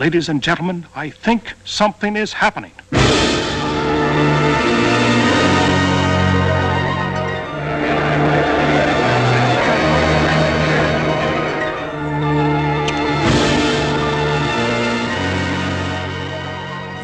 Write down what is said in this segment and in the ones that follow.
Ladies and gentlemen, I think something is happening.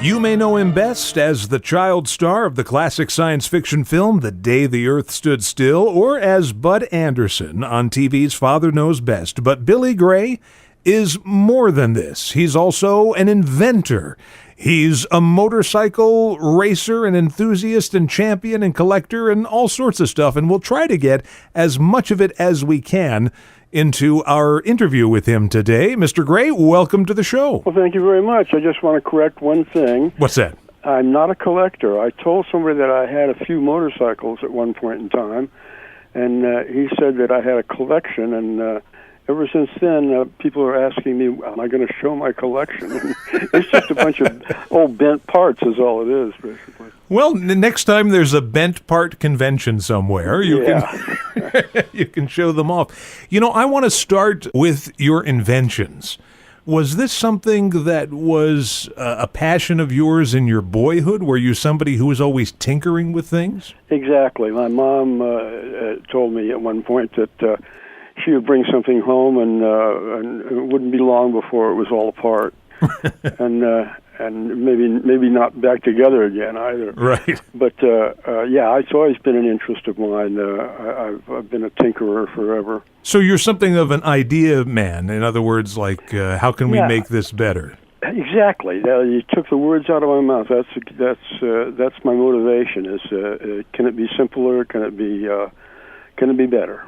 You may know him best as the child star of the classic science fiction film The Day the Earth Stood Still, or as Bud Anderson on TV's Father Knows Best. But Billy Gray is more than this. He's also an inventor. He's a motorcycle racer, an enthusiast and champion and collector and all sorts of stuff. And we'll try to get as much of it as we can into our interview with him today. Mr. Gray, welcome to the show. Well, thank you very much. I just want to correct one thing. What's that? I'm not a collector. I told somebody that I had a few motorcycles at one point in time, and he said that I had a collection, and ever since then, people are asking me, am I going to show my collection? It's just a bunch of old bent parts is all it is, basically. Well, next time there's a bent part convention somewhere, you can show them off. You know, I want to start with your inventions. Was this something that was a passion of yours in your boyhood? Were you somebody who was always tinkering with things? Exactly. My mom told me at one point that she would bring something home, and it wouldn't be long before it was all apart. And maybe not back together again either. Right. But yeah, it's always been an interest of mine. I've been a tinkerer forever. So you're something of an idea man. In other words, like how can we make this better? Exactly. You took the words out of my mouth. That's my motivation. Is can it be simpler? Can it be better?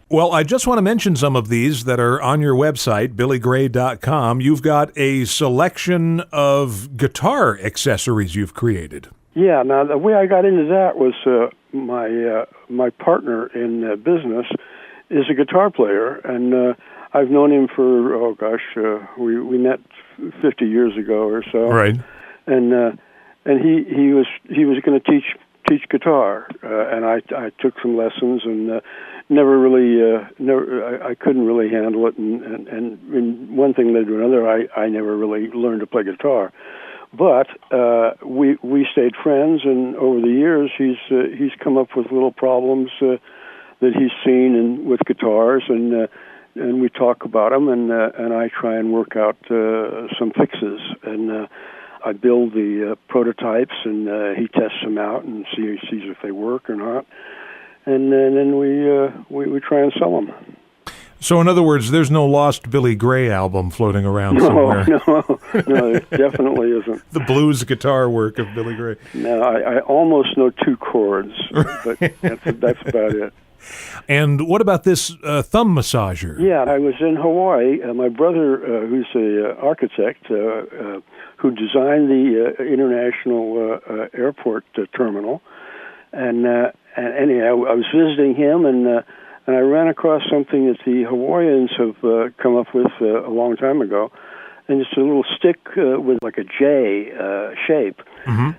Well, I just want to mention some of these that are on your website, billygray.com. You've got a selection of guitar accessories you've created. Yeah, now the way I got into that was my partner in business is a guitar player, and I've known him for, we met 50 years ago or so. Right. And he was going to teach guitar, and I took some lessons and I couldn't really handle it, and one thing led to another. I never really learned to play guitar, but we stayed friends, and over the years he's come up with little problems that he's seen with guitars, and we talk about them, and I try and work out some fixes, and I build the prototypes, and he tests them out and sees if they work or not. And then we try and sell them. So, in other words, there's no lost Billy Gray album floating around somewhere. No, it definitely isn't. The blues guitar work of Billy Gray. No, I almost know 2 chords, but that's about it. And what about this thumb massager? Yeah, I was in Hawaii. My brother, who's an architect, who designed the international airport terminal, and anyhow, I was visiting him, and I ran across something that the Hawaiians have come up with a long time ago, and it's a little stick with like a J shape, and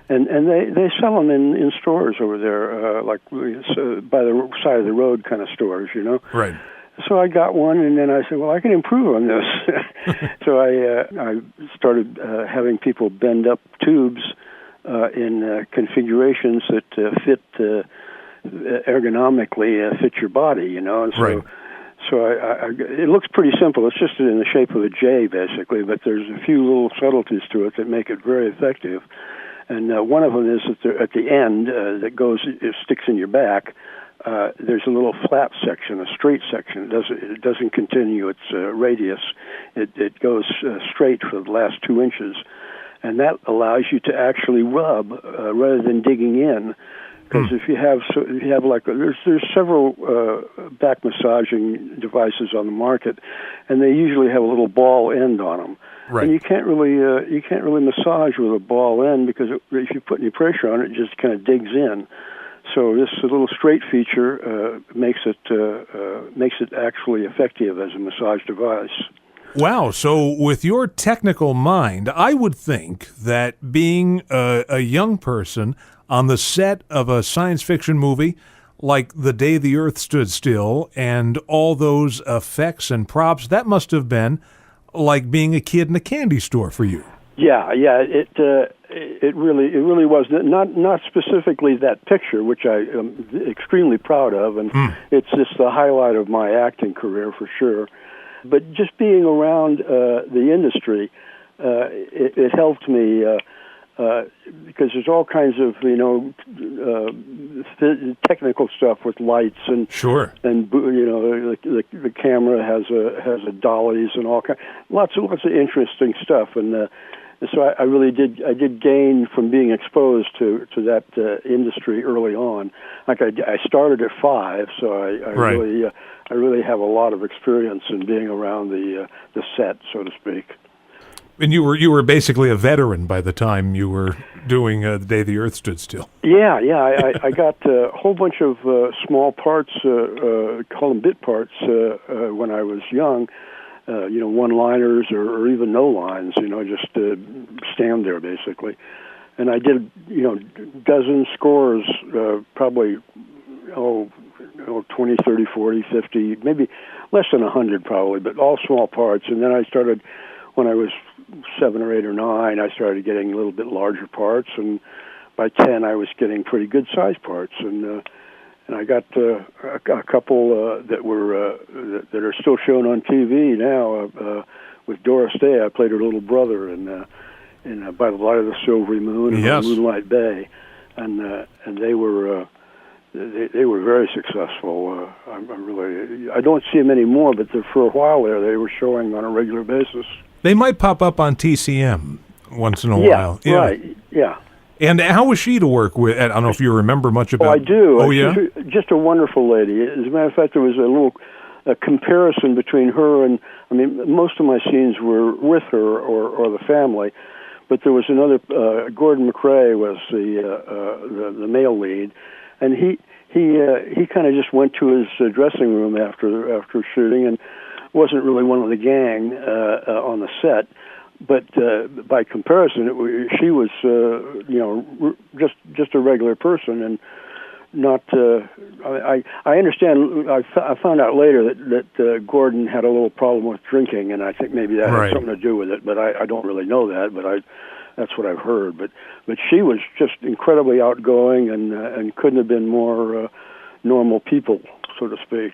they sell them in stores over there, like by the side of the road kind of stores, you know. Right. So I got one, and then I said, well, I can improve on this. So I started having people bend up tubes in configurations that fit ergonomically fit your body, you know. And so, right. So it looks pretty simple. It's just in the shape of a J, basically, but there's a few little subtleties to it that make it very effective. And one of them is that at the end it sticks in your back. There's a little flat section, a straight section. It doesn't continue its radius. It goes straight for the last 2 inches, and that allows you to actually rub rather than digging in. Because if you have like there's several back massaging devices on the market, and they usually have a little ball end on them. Right. And you can't really massage with a ball end because if you put any pressure on it, it just kind of digs in. So this little straight feature makes it actually effective as a massage device. Wow. So with your technical mind, I would think that being a young person on the set of a science fiction movie like The Day the Earth Stood Still and all those effects and props, that must have been like being a kid in a candy store for you. Yeah. It really was not specifically that picture, which I am extremely proud of, and it's just the highlight of my acting career for sure. But just being around the industry, it helped me because there's all kinds of technical stuff with lights and sure, and the camera has a dollies and all kinds, lots of interesting stuff, and so I really did gain from being exposed to that industry early on. Like I started at 5, so I really have a lot of experience in being around the set, so to speak. And you were basically a veteran by the time you were doing The Day the Earth Stood Still. Yeah. I got a whole bunch of small parts, call them bit parts, when I was young. One-liners or even no lines. Just stand there basically. And I did, dozen scores, probably 20, 30, 40, 50, maybe less than 100 probably, but all small parts. And then I started, when I was 7 or 8 or 9, I started getting a little bit larger parts, and by 10 I was getting pretty good size parts, and I got a couple that are still shown on TV now. With Doris Day, I played her little brother in By the Light of the Silvery Moon and yes. Moonlight Bay, and they were very successful. I don't see them anymore, but for a while there, they were showing on a regular basis. They might pop up on TCM once in a while. Yeah, right, yeah. And how was she to work with? I don't know if you remember much about... Oh, I do. Oh, yeah? Just a wonderful lady. As a matter of fact, there was a comparison between her and... I mean, most of my scenes were with her or the family, but there was another... Gordon McRae was the male lead, and he kind of just went to his dressing room after shooting and wasn't really one of the gang on the set. But by comparison, she was, just a regular person, and not. I understand. I found out later that Gordon had a little problem with drinking, and I think maybe that had something to do with it. But I don't really know that. But that's what I've heard. But she was just incredibly outgoing, and couldn't have been more normal people, so to speak.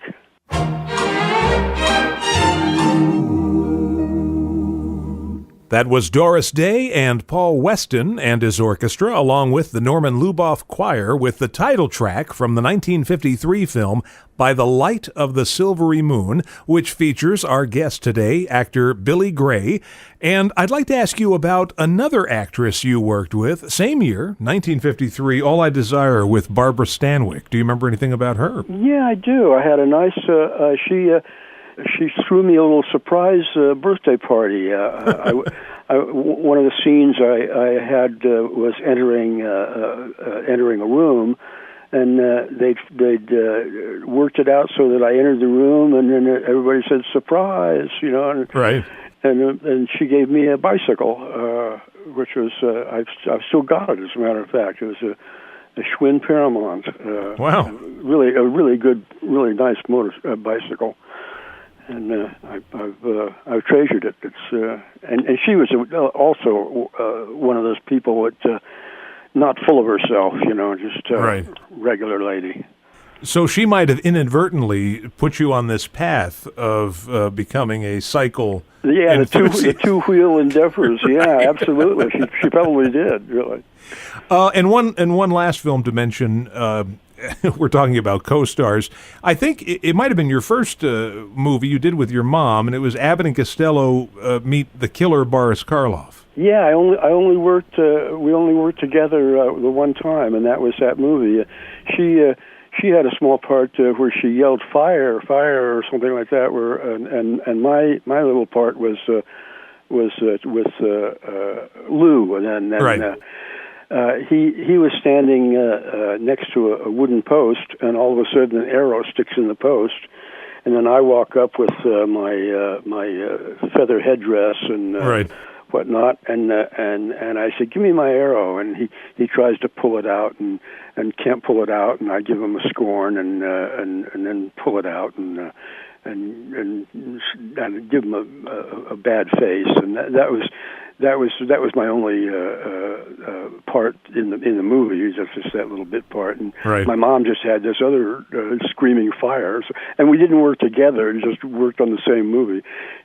That was Doris Day and Paul Weston and his orchestra, along with the Norman Luboff Choir, with the title track from the 1953 film By the Light of the Silvery Moon, which features our guest today, actor Billy Gray. And I'd like to ask you about another actress you worked with, same year, 1953, All I Desire, with Barbara Stanwyck. Do you remember anything about her? Yeah, I do. I had a nice... She threw me a little surprise birthday party. One of the scenes I had was entering a room, and they'd worked it out so that I entered the room, and then everybody said surprise, and, right. And she gave me a bicycle, which was I've still got it, as a matter of fact. It was a Schwinn Paramount. Wow. A really good, really nice bicycle. And I've treasured it. It's and she was also one of those people that not full of herself, just right. Regular lady. So she might have inadvertently put you on this path of becoming a cycle. Yeah, enthusiast. the two-wheel endeavors. Yeah, right. Absolutely. She probably did, really. And one last film to mention. We're talking about co-stars. I think it might have been your first movie you did with your mom, and it was Abbott and Costello meet the killer Boris Karloff. Yeah, I only worked. We only worked together the one time, and that was that movie. She had a small part where she yelled "fire, fire" or something like that. And my little part was with Lou, and then. Right. He was standing next to a wooden post, and all of a sudden an arrow sticks in the post, and then I walk up with my feather headdress and right. whatnot, and I said, "Give me my arrow," and he tries to pull it out and can't pull it out, and I give him a scorn and then pull it out, and and give him a bad face, and that was my only part in the movie, just that little bit part. And right. My mom just had this other screaming fire, and we didn't work together; and just worked on the same movie.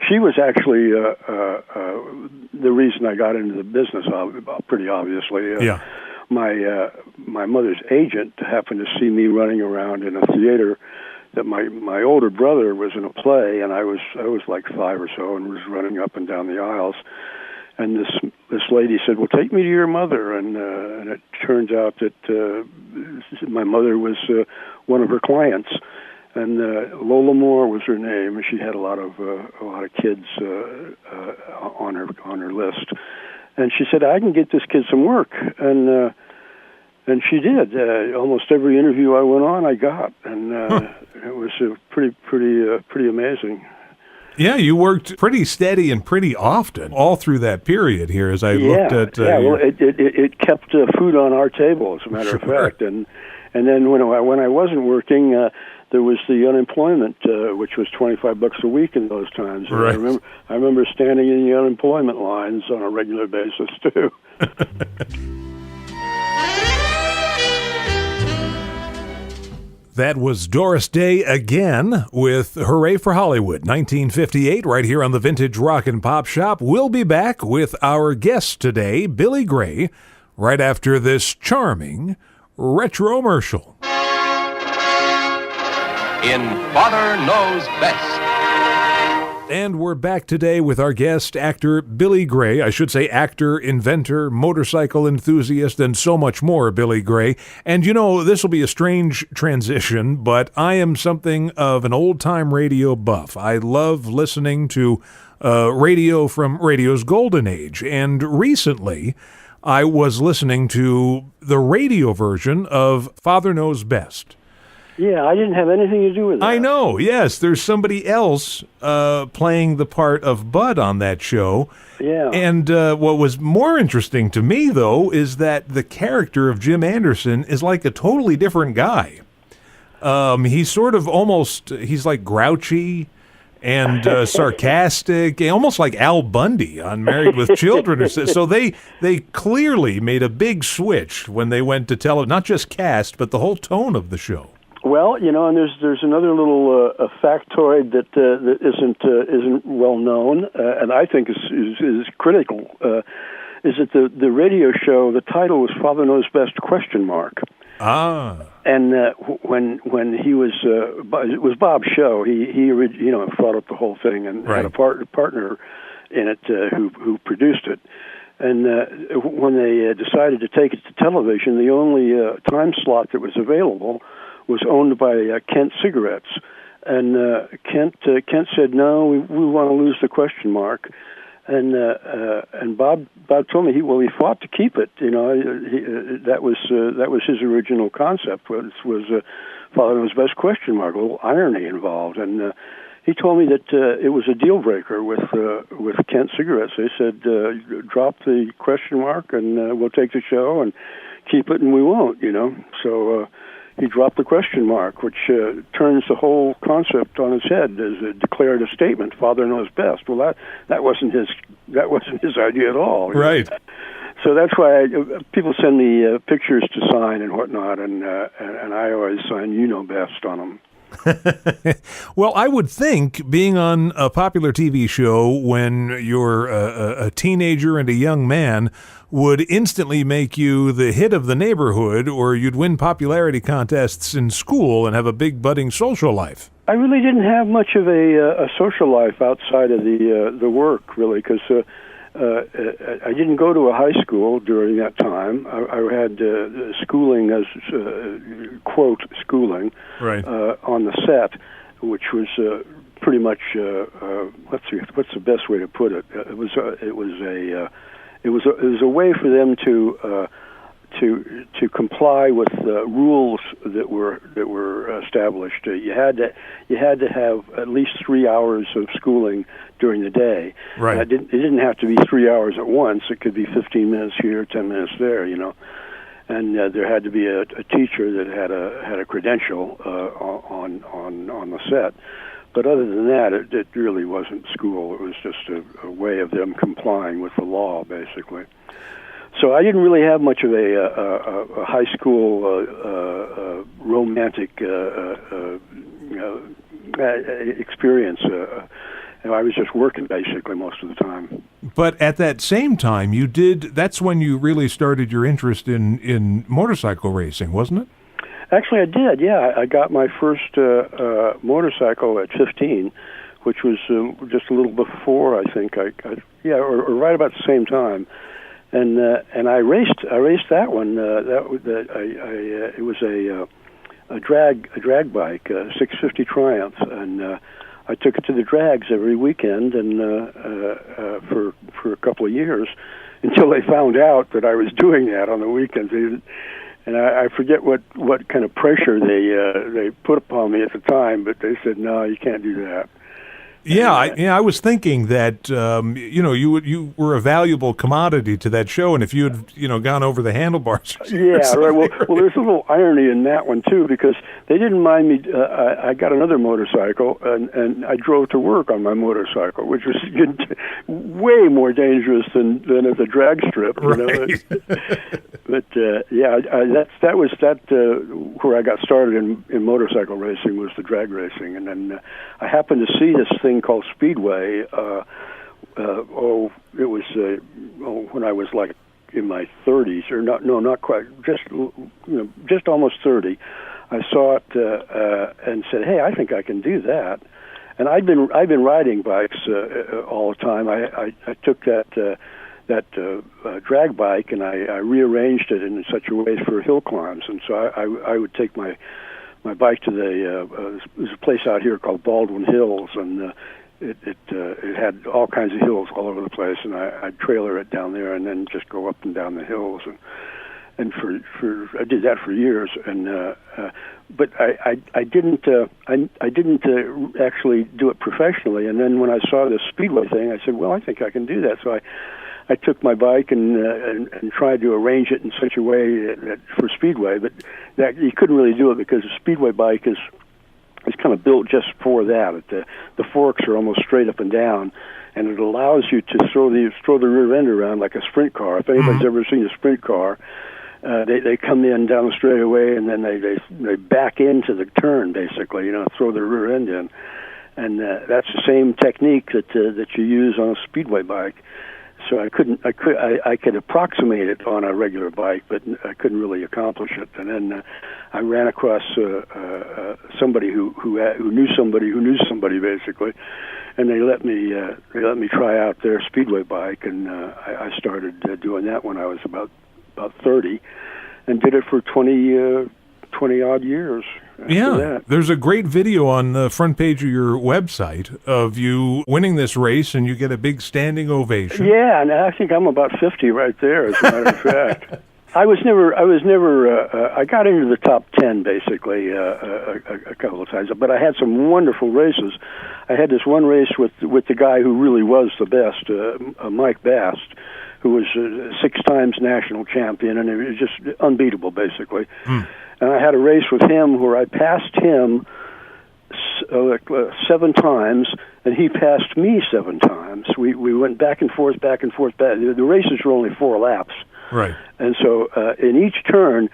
She was actually the reason I got into the business, pretty obviously. Yeah. My mother's agent happened to see me running around in a theater that my older brother was in a play, and I was like 5 or so and was running up and down the aisles. And this lady said, "Well, take me to your mother." And it turns out that my mother was one of her clients, and Lola Moore was her name, and she had a lot of kids on her list. And she said, "I can get this kid some work," and she did. Almost every interview I went on, I got, and it was pretty amazing. Yeah, you worked pretty steady and pretty often all through that period here. As I looked at, well, it kept food on our table, as a matter of fact, and then when I wasn't working, there was the unemployment, which was $25 a week in those times. And right. I remember standing in the unemployment lines on a regular basis too. That was Doris Day again with Hooray for Hollywood, 1958, right here on the Vintage Rock and Pop Shop. We'll be back with our guest today, Billy Gray, right after this charming retromercial. In Father Knows Best. And we're back today with our guest, actor Billy Gray. I should say actor, inventor, motorcycle enthusiast, and so much more, Billy Gray. And you know, this will be a strange transition, but I am something of an old-time radio buff. I love listening to radio from radio's golden age. And recently, I was listening to the radio version of Father Knows Best. Yeah, I didn't have anything to do with that. I know, yes. There's somebody else playing the part of Bud on that show. Yeah. And what was more interesting to me, though, is that the character of Jim Anderson is like a totally different guy. He's sort of he's like grouchy and sarcastic, almost like Al Bundy on Married with Children. So they clearly made a big switch when they went to tell it, not just cast, but the whole tone of the show. Well, you know, and there's another little factoid that isn't well known, and I think is critical. Is that the radio show? The title was Father Knows Best ? And when he was it was Bob's show. He thought up the whole thing and right. had a partner in it who produced it. And when they decided to take it to television, the only time slot that was available was owned by Kent Cigarettes, and Kent said, "No, we want to lose the question mark," and Bob told me he fought to keep it. You know, that was his original concept was Father Knows Best ? A little irony involved, and he told me that it was a deal breaker with Kent Cigarettes. They said, "Drop the question mark, and we'll take the show, and keep it, and we won't." You know, so. He dropped the question mark, which turns the whole concept on its head. As a declared a statement, Father Knows Best. Well, that wasn't his idea at all. Right. So that's why people send me pictures to sign and whatnot, and I always sign "You Know Best" on them. Well, I would think being on a popular TV show when you're a teenager and a young man would instantly make you the hit of the neighborhood, or you'd win popularity contests in school and have a big budding social life. I really didn't have much of a social life outside of the work, really, because I didn't go to a high school during that time. I had schooling as quote schooling right. On the set, which was pretty much what's the best way to put it? It was a way for them to comply with rules that were established. You had to have at least 3 hours of schooling during the day. Right. It didn't have to be 3 hours at once. It could be 15 minutes here, 10 minutes there. You know, and there had to be a teacher that had a credential on the set. But other than that, it really wasn't school. It was just a way of them complying with the law, basically. So I didn't really have much of a high school romantic experience. I was just working basically most of the time. But at that same time, that's when you really started your interest in motorcycle racing, wasn't it? Actually, I did, yeah. I got my first motorcycle at 15, which was just a little before, I think. or right about the same time. And I raced that one. It was a drag bike, a 650 Triumph, and I took it to the drags every weekend, and for a couple of years, until they found out that I was doing that on the weekends. And I forget what kind of pressure they put upon me at the time, but they said, no, you can't do that. Yeah, I was thinking that you were a valuable commodity to that show, and if you had gone over the handlebars. Yeah, right. Well, there's a little irony in that one too, because they didn't mind me. I got another motorcycle, and I drove to work on my motorcycle, which was way more dangerous than at the drag strip. Right. But that was where I got started in motorcycle racing, was the drag racing, and then I happened to see this thing called Speedway. It was when I was like in my 30s, or not quite, just almost 30. I saw it and said, "Hey, I think I can do that." And I've been riding bikes all the time. I took that drag bike and I rearranged it in such a way for hill climbs, and so I would take my bike to there's a place out here called Baldwin Hills, and it had all kinds of hills all over the place, and I'd trailer it down there and then just go up and down the hills, and for I did that for years, and but I didn't actually do it professionally. And then when I saw this Speedway thing, I said, well, I think I can do that. So I took my bike and tried to arrange it in such a way that for Speedway, but that you couldn't really do it because a Speedway bike is kind of built just for that. The forks are almost straight up and down, and it allows you to throw the rear end around like a sprint car. If anybody's ever seen a sprint car, they come in down the straightaway and then they back into the turn, basically, throw their rear end in, and that's the same technique that you use on a Speedway bike. So I could approximate it on a regular bike, but I couldn't really accomplish it. And then I ran across somebody who knew somebody who knew somebody, basically, and they let me try out their Speedway bike, and I started doing that when I was about 30, and did it for 20 odd years. Yeah, there's a great video on the front page of your website of you winning this race, and you get a big standing ovation. Yeah, and I think I'm about 50 right there, as a matter of fact. I got into the top 10 basically a couple of times, but I had some wonderful races. I had this one race with the guy who really was the best, Mike Bast, who was 6 times national champion, and it was just unbeatable, basically. And I had a race with him where I passed him 7 times, and he passed me 7 times. We went back and forth. The races were only 4 laps. Right. And so in each turn,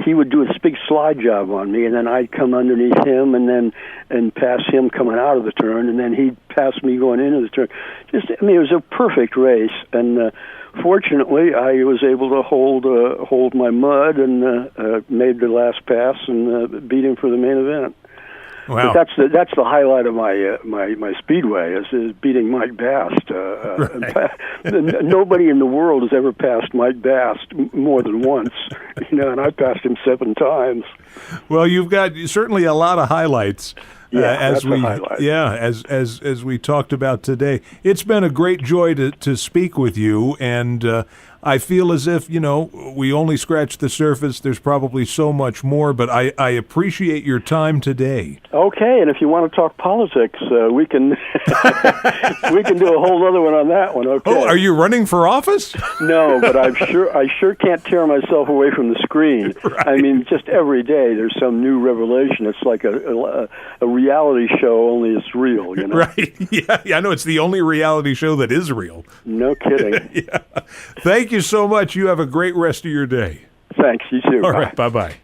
he would do this big slide job on me, and then I'd come underneath him and pass him coming out of the turn, and then he'd pass me going into the turn. It was a perfect race, and fortunately, I was able to hold my mud and made the last pass and beat him for the main event. Wow. But that's the highlight of my Speedway is beating Mike Bast. Right. Nobody in the world has ever passed Mike Bast more than once, and I passed him 7 times. Well, you've got certainly a lot of highlights. As we talked about today. It's been a great joy to speak with you, and I feel as if we only scratched the surface. There's probably so much more, but I appreciate your time today. Okay, and if you want to talk politics, we can we can do a whole other one on that one. Okay. Oh, are you running for office? No, but I sure can't tear myself away from the screen. Right. I mean, just every day there's some new revelation. It's like a reality show, only it's real, you know? Right. Yeah, I know it's the only reality show that is real. No kidding. Yeah. Thank you so much. You have a great rest of your day. Thanks, you too. All Bye. right, bye-bye.